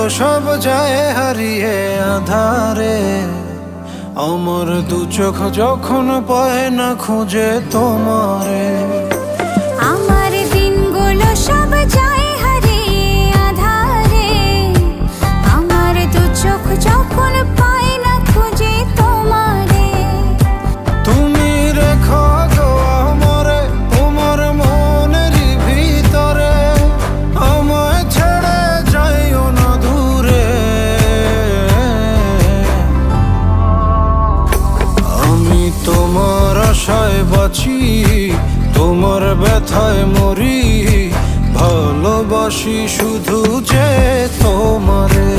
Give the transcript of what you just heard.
সব যায় হারিয়ে আধারে। আমার দু চোখ যখন পায় না খুঁজে তোমারে। আমার দিনগুলো সব যায় হারিয়ে আধারে। আমার দু চোখ যখন পায় না খুঁজে তোমারে। তুমি রেখো গো আমারে তোমার মনেরই ভিতরে, আমায় ছেড়ে যাইও না দূরে। আমি তোমার আশায় বাঁচি, তোমার ব্যথায় মরি, ভালোবাসি শুধু যে তোমারে।